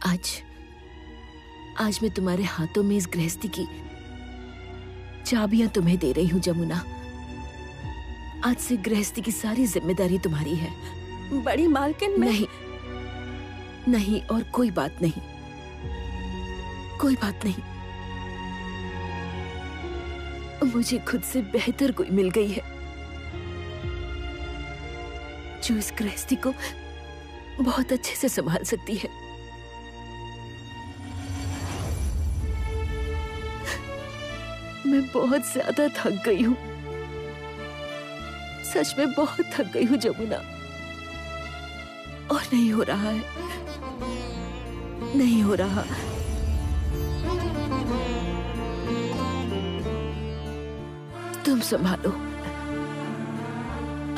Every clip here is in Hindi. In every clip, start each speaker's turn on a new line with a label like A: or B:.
A: आज मैं तुम्हारे हाथों में इस गृहस्थी की चाबियां तुम्हें दे रही हूँ जमुना। आज से गृहस्थी की सारी जिम्मेदारी तुम्हारी है।
B: बड़ी मालकिन
A: नहीं, नहीं और कोई बात नहीं, कोई बात नहीं। मुझे खुद से बेहतर कोई मिल गई है जो इस गृहस्थी को बहुत अच्छे से संभाल सकती है। मैं बहुत ज्यादा थक गई हूँ, सच में बहुत थक गई हूँ जमुना, और नहीं हो रहा है, नहीं हो रहा। तुम संभालो,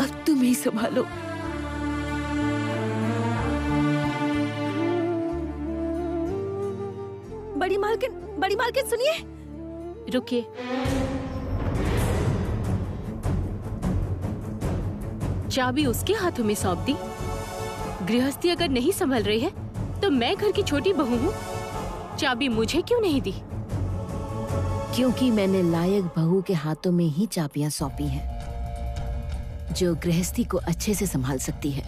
A: अब तुम ही संभालो।
B: बड़ी मालकिन सुनिए।
C: रुकिए। चाबी उसके हाथों में सौंप दी। गृहस्थी अगर नहीं संभल रही है तो मैं घर की छोटी बहू हूँ, चाबी मुझे क्यों नहीं दी?
A: क्योंकि मैंने लायक बहू के हाथों में ही चाबियां सौंपी हैं, जो गृहस्थी को अच्छे से संभाल सकती है।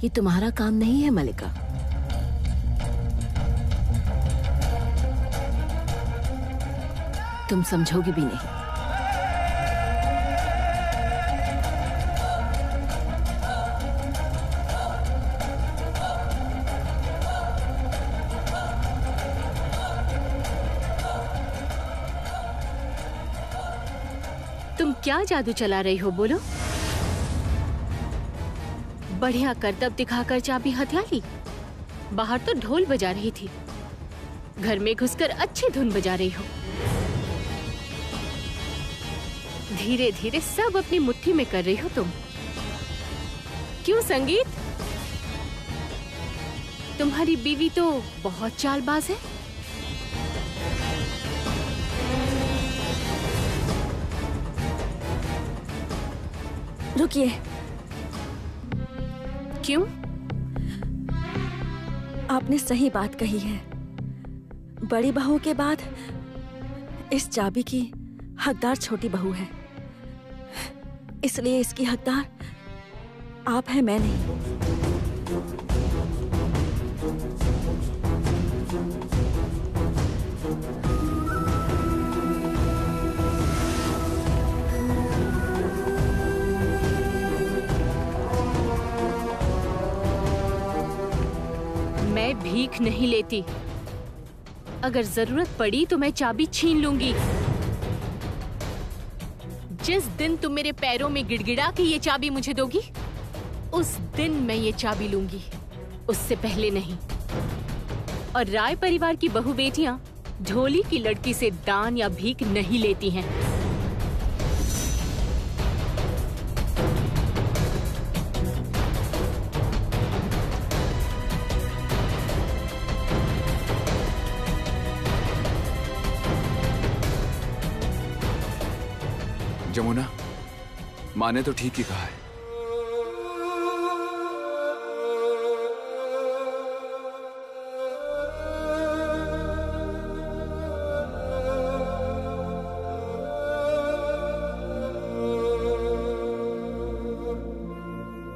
A: ये तुम्हारा काम नहीं है मलिका। तुम समझोगे भी नहीं।
C: तुम क्या जादू चला रही हो, बोलो? बढ़िया करतब दिखाकर चाबी हथिया ली। बाहर तो ढोल बजा रही थी, घर में घुसकर अच्छी धुन बजा रही हो। धीरे धीरे सब अपनी मुट्ठी में कर रही हो तुम। क्यों संगीत? तुम्हारी बीवी तो बहुत चालबाज है।
B: रुकिए।
C: क्यों?
B: आपने सही बात कही है। बड़ी बहू के बाद इस चाबी की हकदार छोटी बहू है, इसलिए इसकी हकदार आप हैं, मैं नहीं।
C: मैं भीख नहीं लेती। अगर जरूरत पड़ी तो मैं चाबी छीन लूंगी। जिस दिन तुम मेरे पैरों में गिड़गिड़ा के ये चाबी मुझे दोगी, उस दिन मैं ये चाबी लूंगी, उससे पहले नहीं। और राय परिवार की बहू बेटियां ढोली की लड़की से दान या भीख नहीं लेती हैं।
D: जमुना, माँ ने तो ठीक ही कहा है।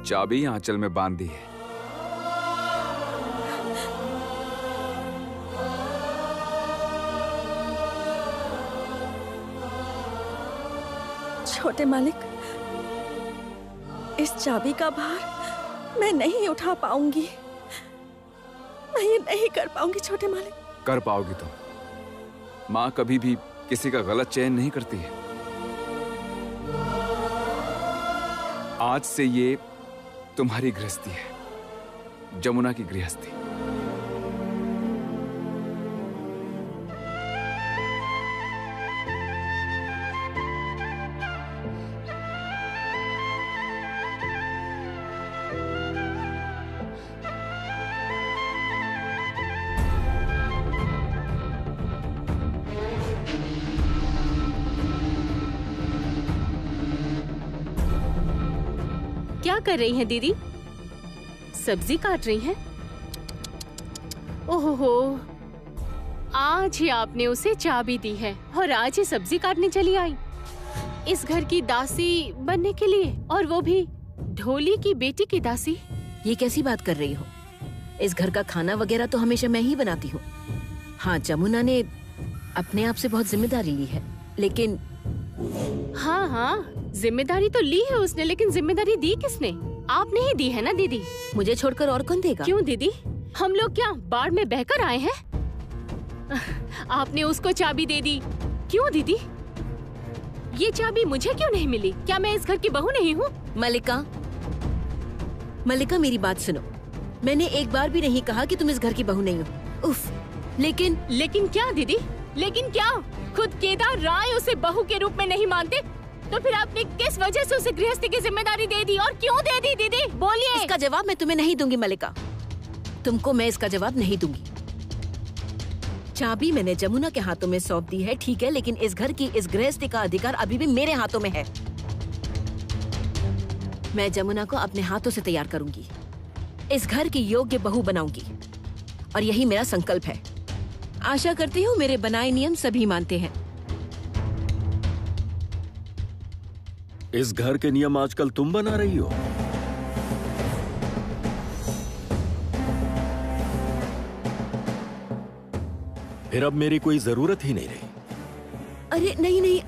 D: चाबी आंचल में बांध दी है।
B: छोटे मालिक, इस चाबी का भार मैं नहीं उठा पाऊंगी। मैं ये नहीं कर पाऊंगी छोटे मालिक।
D: कर पाओगी तुम। माँ कभी भी किसी का गलत चयन नहीं करती है। आज से ये तुम्हारी गृहस्थी है, जमुना की गृहस्थी।
C: क्या कर रही हैं दीदी? सब्जी काट रही हैं? ओहो, आज ही आपने उसे चाबी दी है और आज ही सब्जी काटने चली आई इस घर की दासी बनने के लिए, और वो भी ढोली की बेटी की दासी।
A: ये कैसी बात कर रही हो? इस घर का खाना वगैरह तो हमेशा मैं ही बनाती हूँ। हाँ, जमुना ने अपने आप से बहुत जिम्मेदारी ली है, लेकिन
C: हाँ हाँ, जिम्मेदारी तो ली है उसने, लेकिन जिम्मेदारी दी किसने? आपने ही दी है ना दीदी।
A: मुझे छोड़कर और कौन देगा?
C: क्यों दीदी, हम लोग क्या बाढ़ में बहकर आए हैं? आपने उसको चाबी दे दी। क्यों दीदी? ये चाबी मुझे क्यों नहीं मिली? क्या मैं इस घर की बहू नहीं हूँ?
A: मल्लिका, मेरी बात सुनो। मैंने एक बार भी नहीं कहा कि तुम इस घर की बहू नहीं हो। उफ,
C: लेकिन क्या दीदी? लेकिन क्या? खुद केदार राय उसे बहू के रूप में नहीं मानते, तो फिर आपने किस वजह से उसे गृहस्थी की जिम्मेदारी दे दी, और क्यों दे दी दीदी? बोलिए।
A: इसका जवाब मैं तुम्हें नहीं दूंगी मल्लिका, तुमको मैं इसका जवाब नहीं दूंगी। चाबी मैंने जमुना के हाथों में सौंप दी है, ठीक है, लेकिन इस घर की इस गृहस्थी का अधिकार अभी भी मेरे हाथों में है। मैं जमुना को अपने हाथों से तैयार करूंगी, इस घर की योग्य बहू बनाऊंगी, और यही मेरा संकल्प है। आशा करती हूँ मेरे बनाए नियम सभी मानते हैं।
E: इस घर के नियम आजकल तुम बना रही हो? फिर अब मेरी कोई जरूरत ही नहीं रही।
A: अरे नहीं,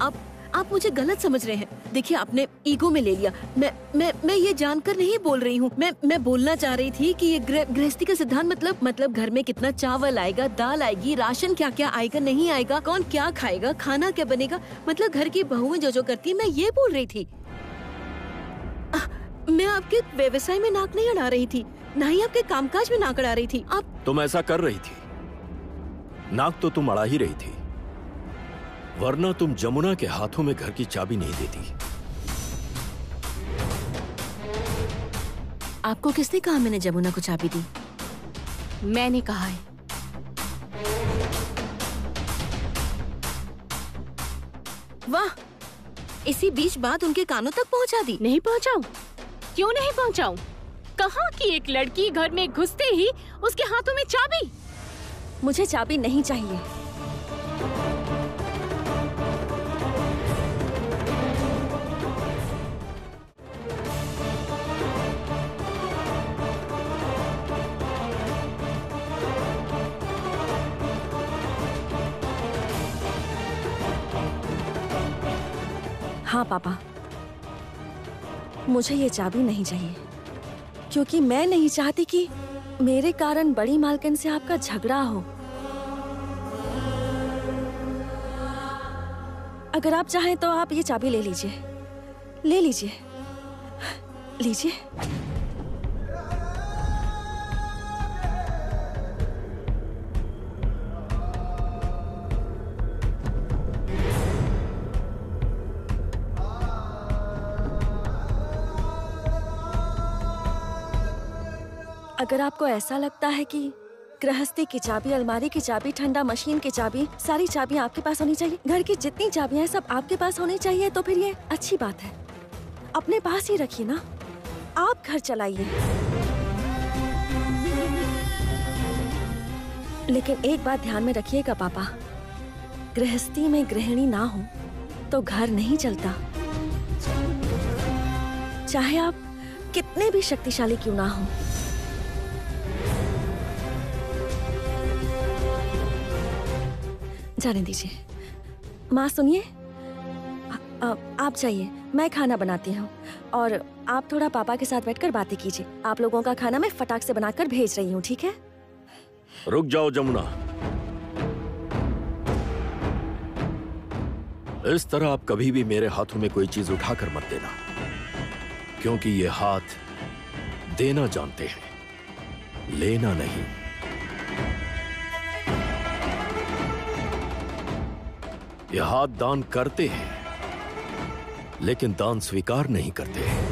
A: आप मुझे गलत समझ रहे हैं। देखिए, आपने ईगो में ले लिया। मैं ये जानकर नहीं बोल रही हूँ। मैं बोलना चाह रही थी कि ये गृहस्थी का सिद्धांत मतलब घर में कितना चावल आएगा, दाल आएगी, राशन क्या क्या आएगा, नहीं आएगा, कौन क्या खाएगा, खाना क्या बनेगा, मतलब घर की बहुएं जो करती है, मैं ये बोल रही थी। मैं आपके व्यवसाय में नाक नहीं अड़ा रही थी, ना ही आपके कामकाज में नाक अड़ा रही थी।
E: तुम ऐसा कर रही थी, नाक तो तुम अड़ा ही रही थी, वरना तुम जमुना के हाथों में घर की चाबी नहीं देती।
A: आपको किसने कहा मैंने जमुना को चाबी दी?
C: मैंने कहा है।
A: वाह, इसी बीच बात उनके कानों तक पहुंचा दी।
C: नहीं पहुंचाऊं? क्यों नहीं पहुंचाऊं? कहाँ की एक लड़की घर में घुसते ही उसके हाथों में चाबी।
B: मुझे चाबी नहीं चाहिए। हाँ पापा, मुझे ये चाबी नहीं चाहिए, क्योंकि मैं नहीं चाहती कि मेरे कारण बड़ी मालकिन से आपका झगड़ा हो। अगर आप चाहें तो आप ये चाबी ले लीजिए, ले लीजिए, लीजिए। अगर आपको ऐसा लगता है कि गृहस्थी की चाबी, अलमारी की चाबी, ठंडा मशीन की चाबी, सारी चाबियां आपके पास होनी चाहिए, घर की जितनी चाबियां हैं सब आपके पास होनी चाहिए, तो फिर ये अच्छी बात है। अपने पास ही रखिए ना, आप घर चलाइए। लेकिन एक बात ध्यान में रखिएगा पापा, गृहस्थी में गृहिणी ना हो तो घर नहीं चलता, चाहे आप कितने भी शक्तिशाली क्यों ना हो। जाने दीजिए। माँ सुनिए, आप जाइए, मैं खाना बनाती हूँ और आप थोड़ा पापा के साथ बैठकर बातें कीजिए। आप लोगों का खाना मैं फटाक से बनाकर भेज रही हूँ, ठीक है?
E: रुक जाओ जमुना, इस तरह आप कभी भी मेरे हाथों में कोई चीज उठाकर मत देना, क्योंकि ये हाथ देना जानते हैं, लेना नहीं। ये हाथ दान करते हैं, लेकिन दान स्वीकार नहीं करते हैं।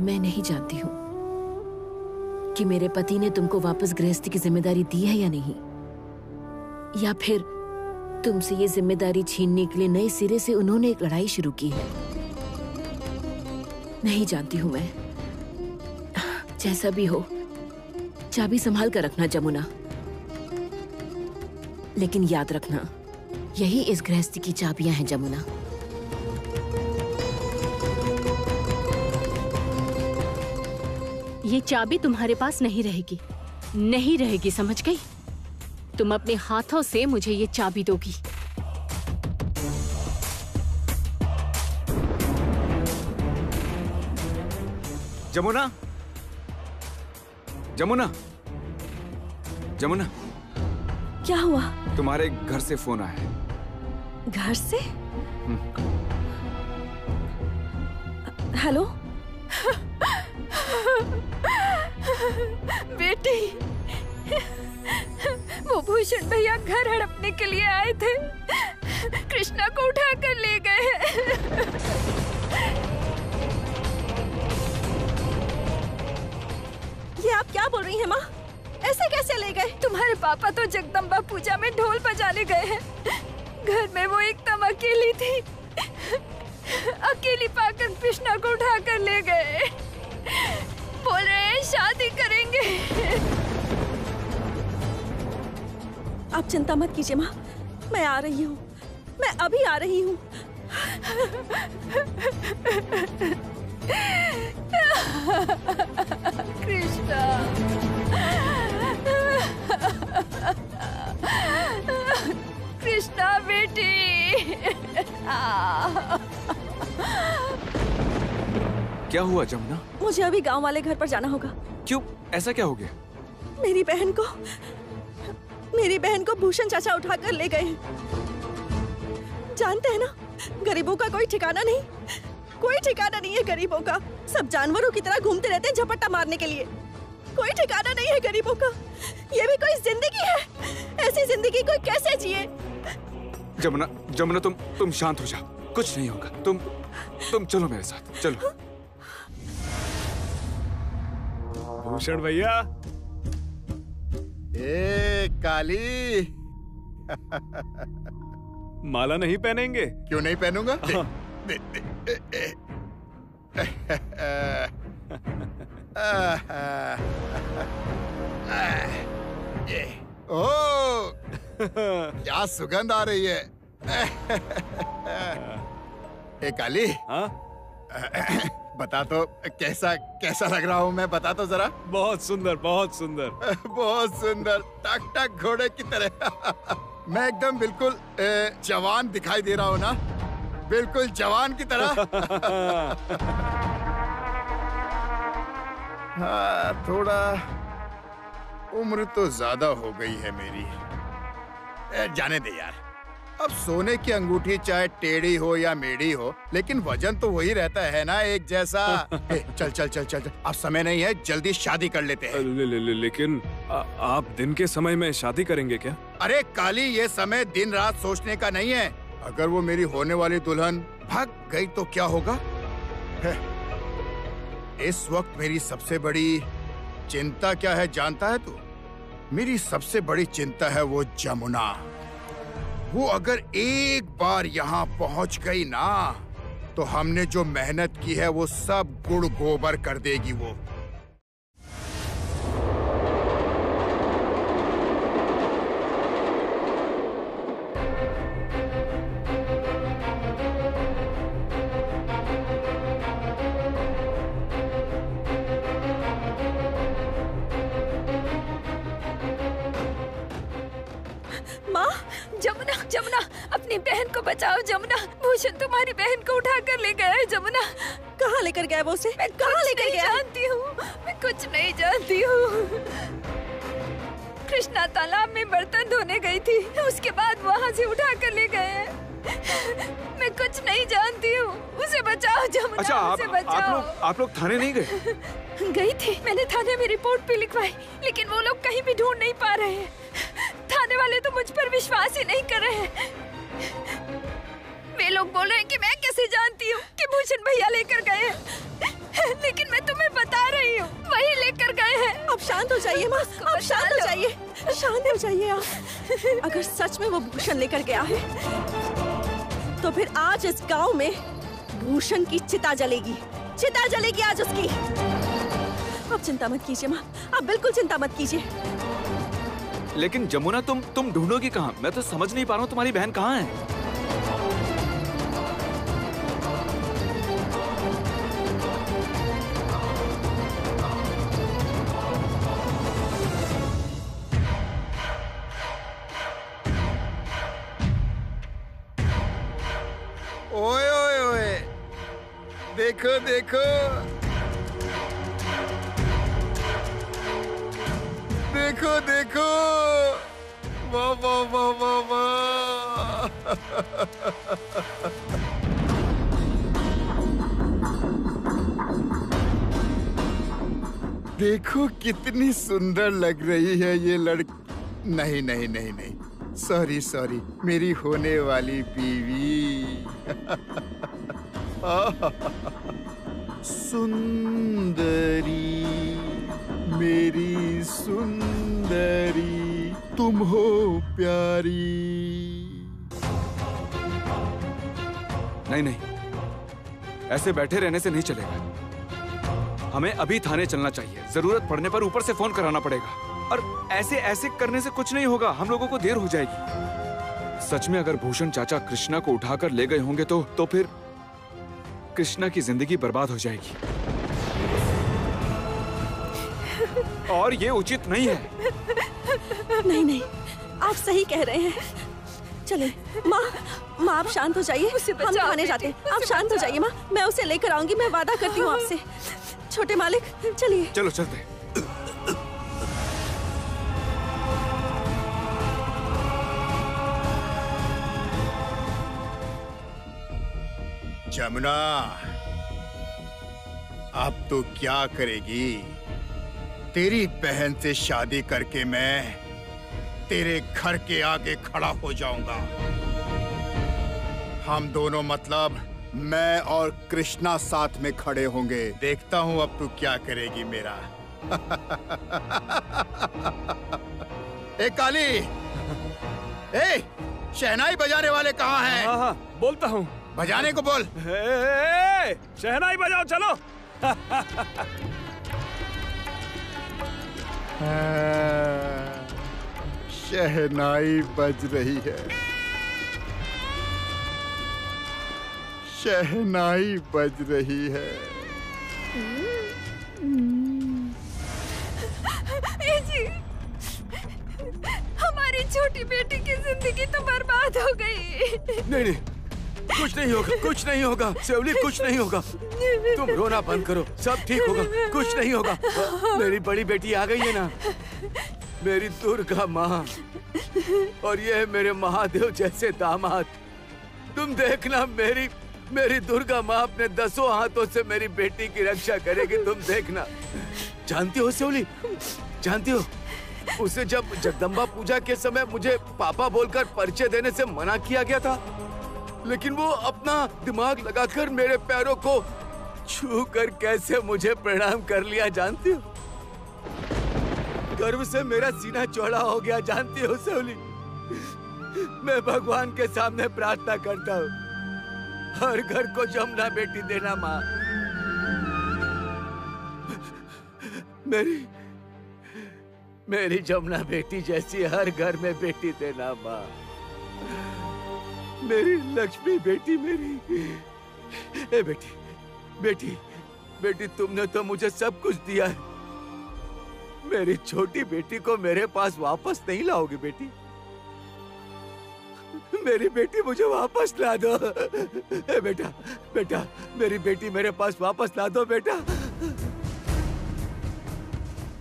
A: मैं नहीं जानती हूँ कि मेरे पति ने तुमको वापस गृहस्थी की जिम्मेदारी दी है या नहीं, या फिर तुमसे ये जिम्मेदारी छीनने के लिए नए सिरे से उन्होंने एक लड़ाई शुरू की है। नहीं जानती हूँ मैं। जैसा भी हो, चाबी संभाल कर रखना जमुना, लेकिन याद रखना यही इस गृहस्थी की चाबियां हैं जमुना।
C: ये चाबी तुम्हारे पास नहीं रहेगी, नहीं रहेगी, समझ गई? तुम अपने हाथों से मुझे ये चाबी दोगी।
D: जमुना, जमुना, जमुना,
B: क्या हुआ?
D: तुम्हारे घर से फोन आया है।
B: घर से? हेलो? बेटी, वो भूषण भैया घर हड़पने के लिए आए थे। कृष्णा को उठा कर ले गए। ये आप क्या बोल रही हैं माँ? ऐसे कैसे ले गए? तुम्हारे पापा तो जगदम्बा पूजा में ढोल बजाने गए हैं। घर में वो एकदम अकेली थी। अकेली पाकर कृष्णा को उठा कर ले गए। बोल रहे हैं शादी करेंगे। आप चिंता मत कीजिए माँ, मैं आ रही हूँ, मैं अभी आ रही हूँ। कृष्णा, कृष्णा बेटी।
D: क्या हुआ जमुना?
B: मुझे अभी गांव वाले घर पर जाना होगा।
D: क्यों? ऐसा क्या हो गया?
B: मेरी बहन को भूषण चाचा उठाकर ले गए। जानते हैं ना, गरीबों का कोई ठिकाना नहीं, कोई ठिकाना नहीं है गरीबों का। सब जानवरों की तरह घूमते रहते हैं झपट्टा मारने के लिए। कोई ठिकाना नहीं है गरीबों का। ये भी कोई जिंदगी है? ऐसी जिंदगी कोई कैसे जिए?
D: जमुना, जमुना, तुम शांत हो जाओ, कुछ नहीं होगा। तुम चलो मेरे साथ, चलो।
F: भूषण भैया।
G: ए काली,
F: माला नहीं पहनेंगे?
G: क्यों नहीं पहनूंगा? ओ, क्या सुगंध आ रही है। ए काली,
F: हाँ?
G: बता तो कैसा लग रहा हूँ मैं, बता तो जरा।
F: बहुत सुंदर, बहुत सुंदर।
G: बहुत सुंदर, टक टक घोड़े की तरह। मैं एकदम बिल्कुल जवान दिखाई दे रहा हूँ ना, बिल्कुल जवान की तरह। हाँ, थोड़ा उम्र तो ज्यादा हो गई है मेरी। जाने दे यार, अब सोने की अंगूठी चाहे टेढ़ी हो या मेढ़ी हो, लेकिन वजन तो वही रहता है ना, एक जैसा। चल चल चल चल, अब समय नहीं है, जल्दी शादी कर लेते हैं।
F: लेकिन आप दिन के समय में शादी करेंगे क्या?
G: अरे काली, ये समय दिन रात सोचने का नहीं है। अगर वो मेरी होने वाली दुल्हन भाग गई तो क्या होगा? इस वक्त मेरी सबसे बड़ी चिंता क्या है जानता है तू? मेरी सबसे बड़ी चिंता है वो जमुना। वो अगर एक बार यहाँ पहुंच गई ना, तो हमने जो मेहनत की है वो सब गुड़ गोबर कर देगी वो।
B: माँ, जमुना, जमुना, अपनी बहन को बचाओ जमुना। भूषण तुम्हारी बहन को उठा कर ले गया है जमुना। कहाँ लेकर गया वो उसे? मैं कहाँ लेकर गया? जानती हूँ, मैं कुछ नहीं जानती हूँ। कृष्णा तालाब में बर्तन धोने गई थी, उसके बाद वहाँ से उठा कर ले गए। मैं कुछ नहीं जानती हूँ, उसे बचाओ जमुना।
D: अच्छा,
B: उसे बचाओ।
D: आप लोग थाने नहीं गए?
B: गई थी, मैंने थाने में रिपोर्ट भी लिखवाई, लेकिन वो लोग कहीं भी ढूंढ नहीं पा रहे हैं। थाने वाले तो मुझ पर विश्वास ही नहीं कर रहे हैं। वे लोग बोल रहे हैं कि मैं कैसे जानती हूँ कि भूषण भैया लेकर गए हैं। लेकिन मैं तुम्हें बता रही हूँ, वही लेकर गए हैं। अब शांत हो जाइए माँ, अब शांत हो जाइए, शांत हो जाइए आप। अगर सच में वो भूषण लेकर गया है तो फिर आज इस गांव में भूषण की चिता जलेगी, चिता जलेगी आज उसकी। आप चिंता मत कीजिए माँ, आप बिल्कुल चिंता मत कीजिए।
D: लेकिन जमुना तुम ढूंढोगी कहाँ? मैं तो समझ नहीं पा रहा हूँ तुम्हारी बहन कहाँ है।
G: ओए ओए ओए, देखो देखो देखो देखो, वाह वाह वाह वाह वाह। देखो कितनी सुंदर लग रही है ये लड़की। नहीं नहीं नहीं नहीं, सॉरी सॉरी, मेरी होने वाली बीवी। सुंदरी, मेरी सुंदरी, तुम हो प्यारी।
D: नहीं नहीं, ऐसे बैठे रहने से नहीं चलेगा। हमें अभी थाने चलना चाहिए। जरूरत पड़ने पर ऊपर से फोन कराना पड़ेगा। और ऐसे ऐसे करने से कुछ नहीं होगा, हम लोगों को देर हो जाएगी। सच में अगर भूषण चाचा कृष्णा को उठाकर ले गए होंगे तो फिर कृष्णा की जिंदगी बर्बाद हो जाएगी। और ये उचित नहीं है।
B: नहीं नहीं, आप सही कह रहे हैं। चलिए माँ, आप शांत हो जाइए, हम थाने जाते हैं। आप शांत हो जाइए माँ, मैं उसे लेकर आऊंगी, मैं वादा करती हूँ आपसे। छोटे मालिक चलिए।
D: चलो चलते हैं।
G: जमुना, अब तो क्या करेगी? तेरी बहन से शादी करके मैं तेरे घर के आगे खड़ा हो जाऊंगा। हम दोनों, मतलब मैं और कृष्णा साथ में खड़े होंगे। देखता हूं अब तू क्या करेगी मेरा। ए काली, ए शहनाई बजाने वाले कहाँ हैं?
F: हाँ हाँ, बोलता हूँ।
G: बजाने को बोल।
F: शहनाई बजाओ, चलो।
G: शहनाई बज रही है, शहनाई बज रही है।
B: जी, हमारी छोटी बेटी की जिंदगी तो बर्बाद हो गई।
E: नहीं नहीं, कुछ नहीं होगा, कुछ नहीं होगा सेवली, कुछ नहीं होगा। तुम रोना बंद करो, सब ठीक होगा, कुछ नहीं होगा। मेरी बड़ी बेटी आ गई है ना, मेरी दुर्गा माँ, और ये है मेरे महादेव जैसे दामाद। तुम देखना, मेरी दुर्गा माँ अपने 10 हाथों से मेरी बेटी की रक्षा करेगी, तुम देखना। जानती हो सेवली, जानती हो, उसे जब जगदम्बा पूजा के समय मुझे पापा बोलकर परिचय देने से मना किया गया था, लेकिन वो अपना दिमाग लगाकर मेरे पैरों को छू कर कैसे मुझे प्रणाम कर लिया, जानती हो? गर्व से मेरा सीना चौड़ा हो गया, जानती हो सेवली? मैं भगवान के सामने प्रार्थना करता हूँ, हर घर को जमुना बेटी देना माँ। मेरी जमुना बेटी जैसी हर घर में बेटी देना माँ। मेरी लक्ष्मी बेटी, मेरी। ए बेटी, बेटी, बेटी, तुमने तो मुझे सब कुछ दिया है। मेरी छोटी बेटी को मेरे पास वापस नहीं लाओगी बेटी? मेरी बेटी मुझे वापस ला दो। ए बेटा, बेटा, मेरी बेटी मेरे पास वापस ला दो बेटा।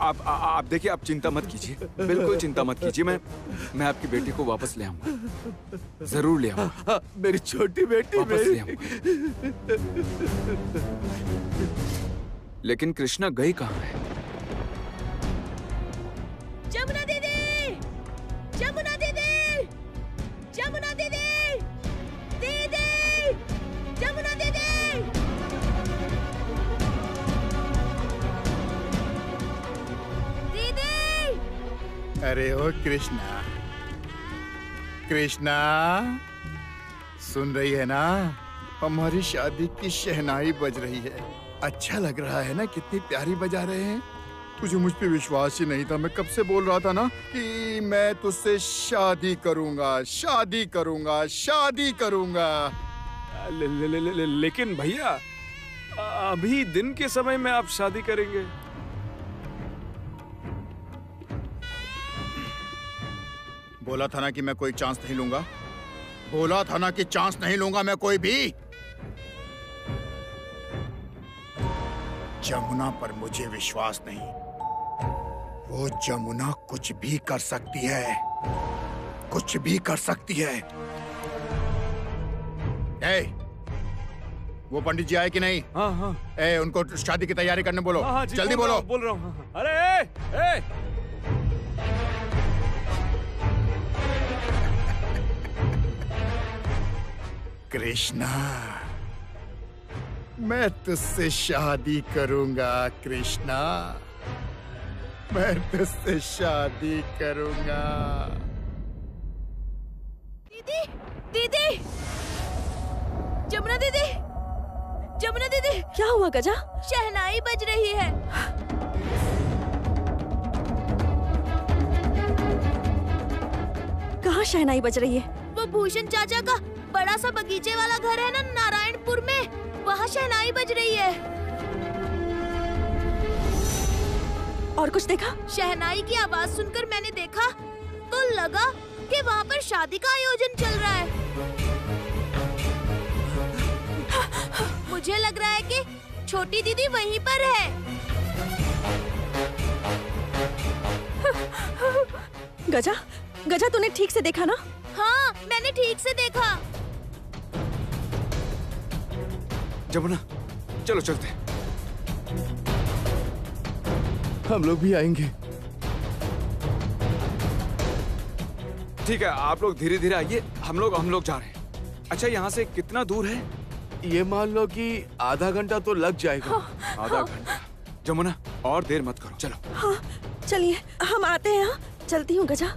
D: आप देखिए, आप चिंता मत कीजिए, बिल्कुल चिंता मत कीजिए। मैं आपकी बेटी को वापस ले आऊंगा, जरूर ले आऊंगा।
E: मेरी छोटी बेटी
D: वापस ले आऊंगा। लेकिन कृष्णा गई कहाँ है?
B: जमुना दीदी, जमुना दीदी, जमुना दीदी, दीदी, जमुना दीदी।
G: अरे ओ कृष्णा, कृष्णा सुन रही है ना? हमारी शादी की शहनाई बज रही है। अच्छा लग रहा है ना? कितनी प्यारी बजा रहे हैं। तुझे मुझ पे विश्वास ही नहीं था। मैं कब से बोल रहा था ना कि मैं तुझसे शादी करूंगा, शादी करूंगा, शादी करूंगा।
F: लेकिन भैया, अभी दिन के समय में आप शादी करेंगे?
G: बोला था ना कि मैं कोई चांस नहीं लूंगा। बोला था ना कि चांस नहीं लूंगा मैं कोई भी। जमुना पर मुझे विश्वास नहीं। वो जमुना कुछ भी कर सकती है, कुछ भी कर सकती है। वो पंडित जी आए कि नहीं?
F: हाँ हाँ।
G: उनको शादी की तैयारी करने बोलो।
F: हाँ,
G: जल्दी बोलो।
F: बोल रहा हूँ। अरे
G: कृष्णा, मैं तुझसे शादी करूंगा कृष्णा, मैं तुझसे शादी करूंगा।
B: दीदी, दीदी, जमुना दीदी, जमुना दीदी। क्या हुआ गजा? शहनाई बज रही है। कहाँ शहनाई बज रही है? वो भूषण चाचा का बड़ा सा बगीचे वाला घर है ना नारायणपुर में, वहाँ शहनाई बज रही है। और कुछ देखा? शहनाई की आवाज सुनकर मैंने देखा तो लगा कि वहाँ पर शादी का आयोजन चल रहा है। मुझे लग रहा है कि छोटी दीदी वहीं पर है। गजा, गजा तूने ठीक से देखा ना? हाँ, मैंने ठीक से देखा।
D: जमुना, चलो चलते।
E: हम लोग भी आएंगे।
D: ठीक है, आप लोग धीरे धीरे आइए। हम लोग जा रहे हैं। अच्छा, यहाँ से कितना दूर है?
E: ये मान लो कि आधा घंटा तो लग जाएगा।
D: आधा घंटा? जमुना, और देर मत करो, चलो।
B: हाँ, चलिए हम आते हैं। हाँ, चलती हूँ गजा।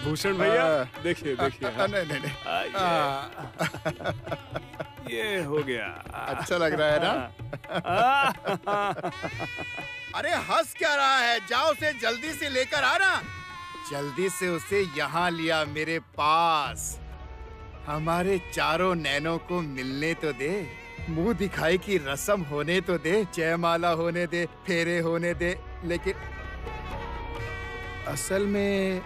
F: भूषण भैया, देखिए देखिए।
G: नहीं नहीं नहीं।
F: ये हो गया।
G: अच्छा लग रहा है ना? अरे हंस क्या रहा है? जाओ उसे जल्दी से लेकर आना। जल्दी से उसे यहाँ लिया मेरे पास। हमारे चारों नैनों को मिलने तो दे, मुंह दिखाई की रस्म होने तो दे, जयमाला होने दे, फेरे होने दे। लेकिन असल में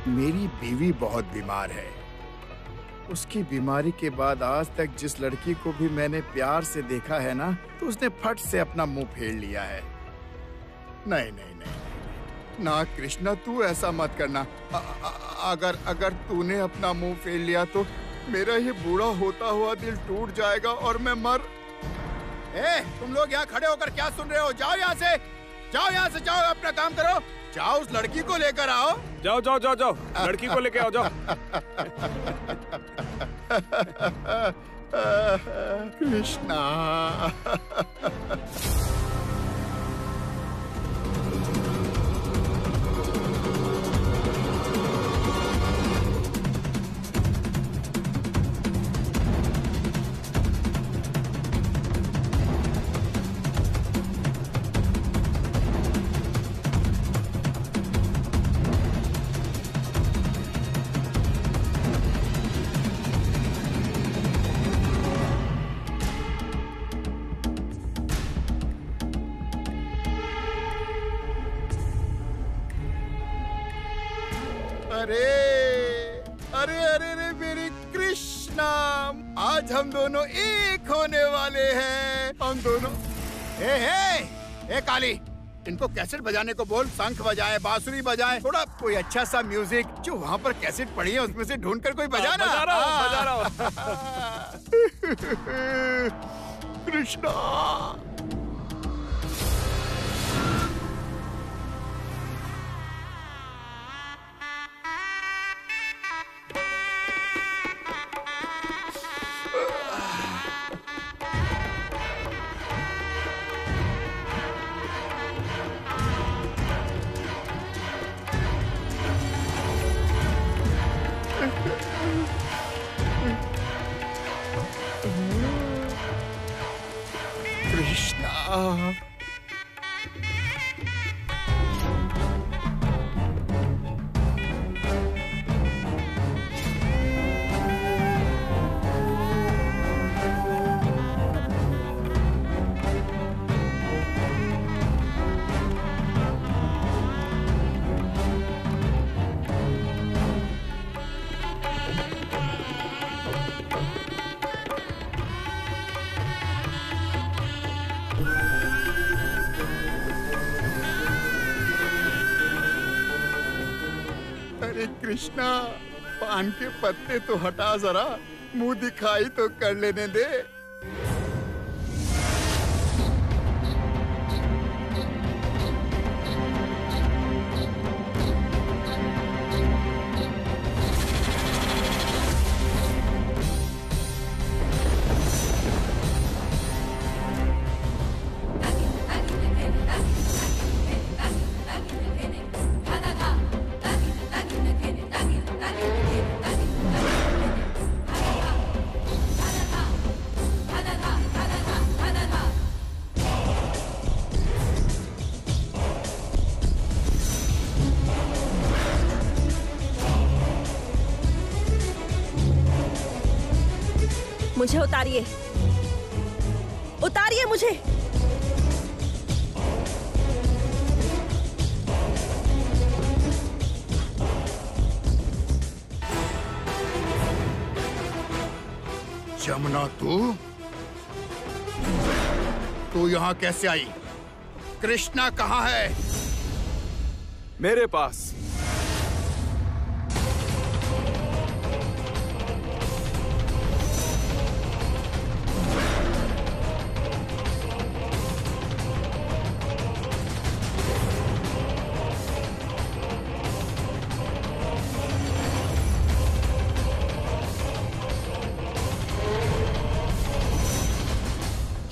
G: मेरी बीवी बहुत बीमार है। उसकी बीमारी के बाद आज तक जिस लड़की को भी मैंने प्यार से देखा है ना, तो उसने फट से अपना मुंह फेर लिया है। नहीं नहीं नहीं ना कृष्णा, तू ऐसा मत करना। अगर तूने अपना मुंह फेर लिया तो मेरा ये बूढ़ा होता हुआ दिल टूट जाएगा और मैं मर। तुम लोग यहाँ खड़े होकर क्या सुन रहे हो? जाओ यहाँ से, जाओ यहाँ से, जाओ अपना काम करो। जाओ उस लड़की को लेकर आओ।
F: जाओ जाओ जाओ जाओ, लड़की को लेके आओ, जाओ।
G: कृष्णा। अरे अरे अरे अरे मेरी कृष्णा, आज हम दोनों एक होने वाले हैं। हम दोनों ए काली, इनको कैसेट बजाने को बोल, शंख बजाए, बांसुरी बजाए, थोड़ा कोई अच्छा सा म्यूजिक जो वहाँ पर कैसेट पड़ी है उसमें से ढूंढ कर कोई बजाना।
F: बजा रहा हूँ।
G: कृष्णा कृष्णा, पान के पत्ते तो हटा, जरा मुंह दिखाई तो कर लेने दे।
B: मुझे उतारिए, उतारिए मुझे।
G: जमुना, तू यहाँ कैसे आई? कृष्णा कहाँ है?
D: मेरे पास।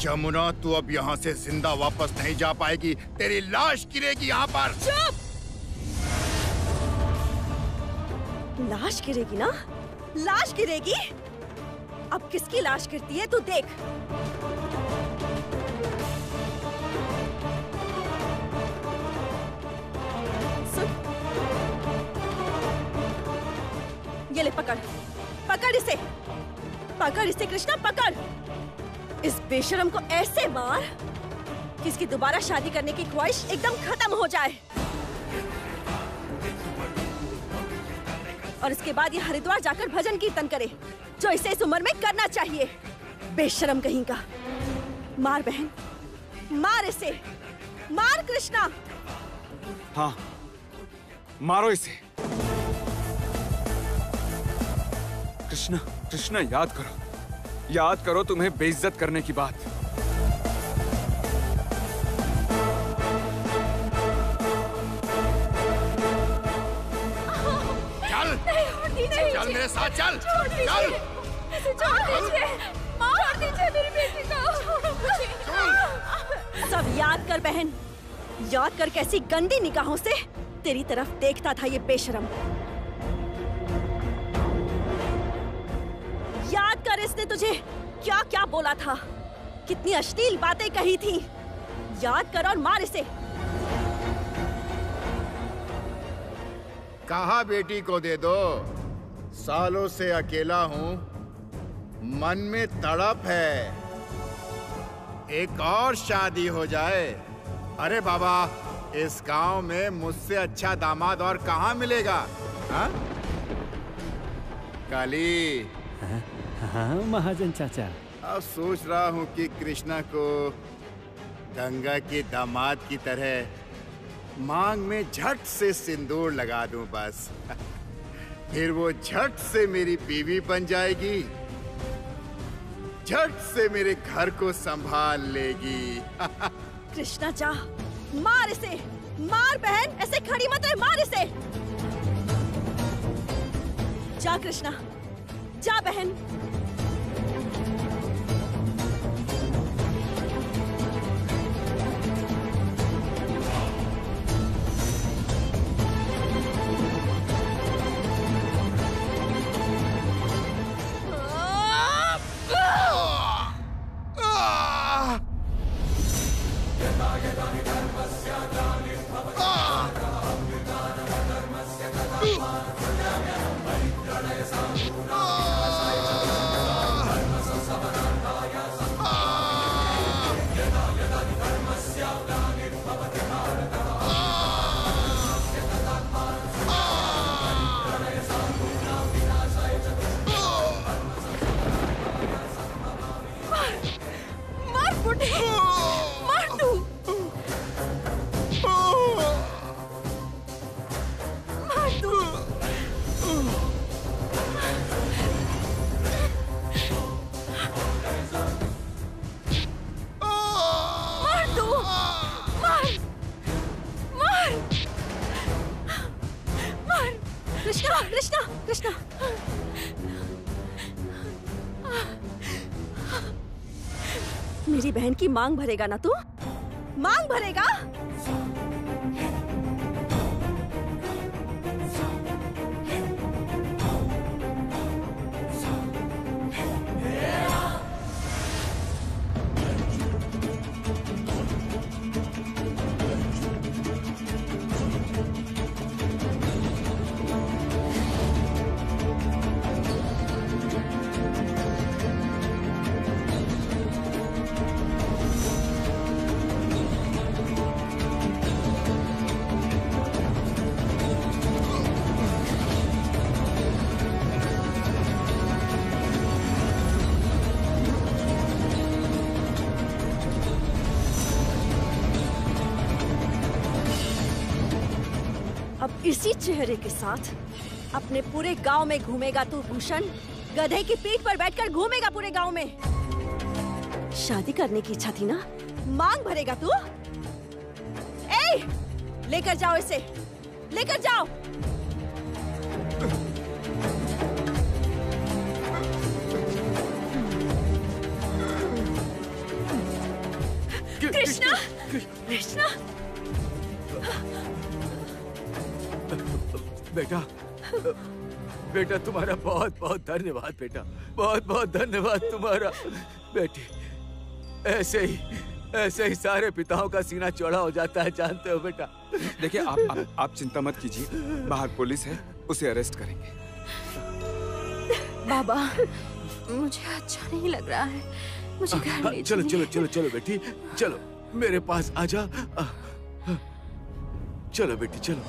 G: जमुना, तू अब यहाँ से जिंदा वापस नहीं जा पाएगी। तेरी लाश गिरेगी यहाँ पर।
B: चुप! लाश गिरेगी ना? लाश गिरेगी? अब किसकी लाश गिरती है तू देख। सुन, ये ले, पकड़, पकड़ इसे, पकड़ इसे कृष्णा, पकड़। इस बेशरम को ऐसे मार कि इसकी दोबारा शादी करने की ख्वाहिश एकदम खत्म हो जाए, और इसके बाद ये हरिद्वार जाकर भजन कीर्तन करे, जो इसे इस उम्र में करना चाहिए। बेशरम कहीं का। मार बहन, मार इसे, मार कृष्णा।
D: हाँ, मारो इसे। कृष्णा, कृष्णा, याद करो तुम्हें बेइज्जत करने की बात।
G: चल, चल मेरे साथ, चल, चल।
B: छोड़ दीजिए मेरी बेटी को। सब याद कर बहन, याद कर कैसी गंदी निगाहों से तेरी तरफ देखता था ये बेशरम। याद कर इसने तुझे क्या क्या बोला था, कितनी अश्लील बातें कही थी। याद कर और मार इसे।
G: कहा बेटी को दे दो, सालों से अकेला हूँ, मन में तड़प है, एक और शादी हो जाए। अरे बाबा, इस गांव में मुझसे अच्छा दामाद और कहाँ मिलेगा। हाँ काली।
H: हाँ महाजन चाचा।
G: अब सोच रहा हूँ कि कृष्णा को गंगा के दामाद की तरह मांग में झट से सिंदूर लगा दूं बस। फिर वो झट से मेरी बीवी बन जाएगी, झट से मेरे घर को संभाल लेगी।
B: कृष्णा जा, मार इसे, मार बहन, ऐसे खड़ी मत रह, मार इसे। जा कृष्णा, जा बहन। कृष्णा, कृष्णा, मेरी बहन की मांग भरेगा ना तू? मांग भरेगा? अब इसी चेहरे के साथ अपने पूरे गांव में घूमेगा तू भूषण। गधे की पीठ पर बैठकर घूमेगा पूरे गांव में। शादी करने की इच्छा थी ना? मांग भरेगा तू? ए, लेकर जाओ इसे, लेकर जाओ। कृष्णा, कृष्णा,
E: बेटा, बेटा तुम्हारा बहुत बहुत धन्यवाद बेटा, बहुत बहुत धन्यवाद तुम्हारा। बेटी, ऐसे ही सारे पिताओं का सीना चौड़ा हो जाता है, जानते हो बेटा।
D: देखिए आप चिंता मत कीजिए, बाहर पुलिस है, उसे अरेस्ट करेंगे।
B: बाबा, मुझे अच्छा नहीं लग रहा है, मुझे घर ले
E: चलो चलो चलो चलो बेटी, चलो मेरे पास आजा। चलो बेटी, चलो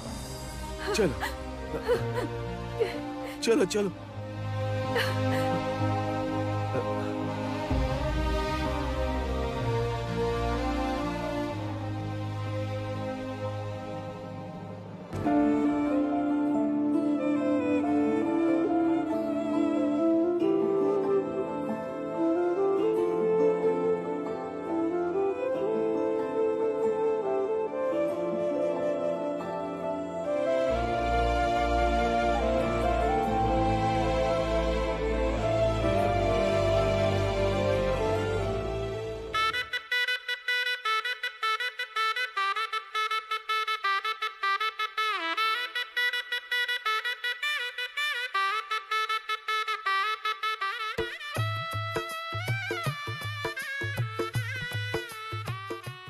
E: चलो चलो चलो।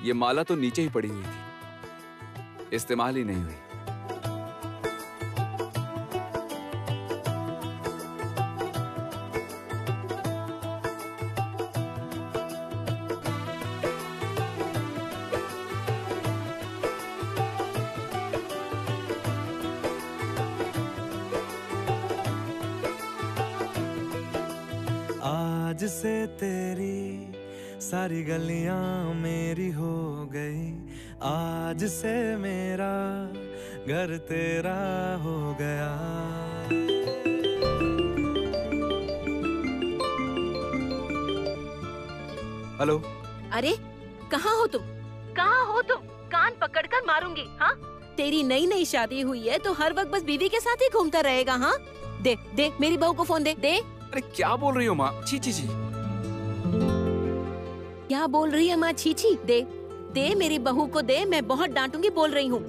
D: ये माला तो नीचे ही पड़ी हुई थी, इस्तेमाल ही नहीं हुई।
I: आज से तेरी सारी गलियां मेरी हो गई, आज से मेरा घर तेरा हो गया।
D: हेलो।
A: अरे कहाँ हो तुम? कहाँ हो तुम? कान पकड़कर मारूंगी। हाँ, तेरी नई नई शादी हुई है तो हर वक्त बस बीवी के साथ ही घूमता रहेगा। हाँ, दे दे मेरी बहू को फोन दे दे।
D: अरे क्या बोल रही हो माँ? छी छी छी।
A: क्या बोल रही है माँ? छी छी। दे दे मेरी बहू को दे, मैं बहुत डांटूंगी बोल रही हूँ।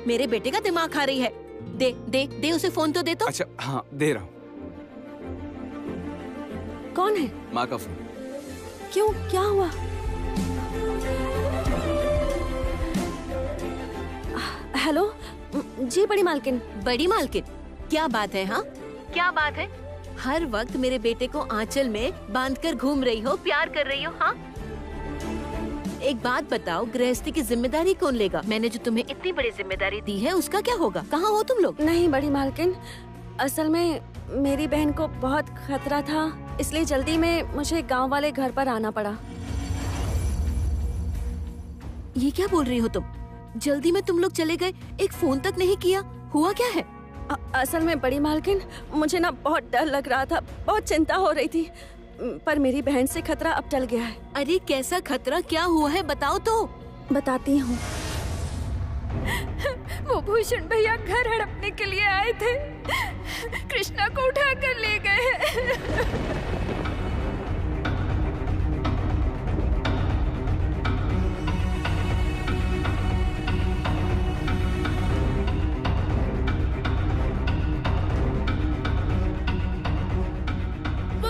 A: मेरे बेटे का दिमाग खा रही है। दे दे दे उसे फोन तो दे तो।
D: अच्छा हाँ दे रहा हूँ।
B: कौन है?
D: माँ का फोन।
B: क्यों, क्या हुआ? हेलो जी बड़ी मालकिन।
A: बड़ी मालकिन, क्या बात है? हाँ क्या बात है? हर वक्त मेरे बेटे को आंचल में बांधकर घूम रही हो, प्यार कर रही हो। हाँ, एक बात बताओ, गृहस्थी की जिम्मेदारी कौन लेगा? मैंने जो तुम्हें इतनी बड़ी जिम्मेदारी दी है उसका क्या होगा? कहाँ हो तुम लोग?
B: नहीं बड़ी मालकिन, असल में मेरी बहन को बहुत खतरा था, इसलिए जल्दी में मुझे गांव वाले घर पर आना पड़ा।
A: ये क्या बोल रही हो तुम? जल्दी में तुम लोग चले गए, एक फोन तक नहीं किया, हुआ क्या है?
B: असल में बड़ी मालकिन, मुझे ना बहुत डर लग रहा था, बहुत चिंता हो रही थी, पर मेरी बहन से खतरा अब टल गया है।
A: अरे कैसा खतरा, क्या हुआ है बताओ तो।
B: बताती हूँ।
J: वो भूषण भैया घर हड़पने के लिए आए थे, कृष्णा को उठा कर ले गए।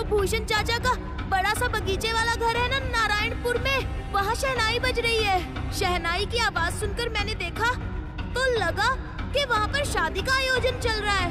K: भूषण चाचा का बड़ा सा बगीचे वाला घर है ना नारायणपुर में, वहाँ शहनाई बज रही है। शहनाई की आवाज सुनकर मैंने देखा तो लगा कि वहाँ पर शादी का आयोजन चल रहा है।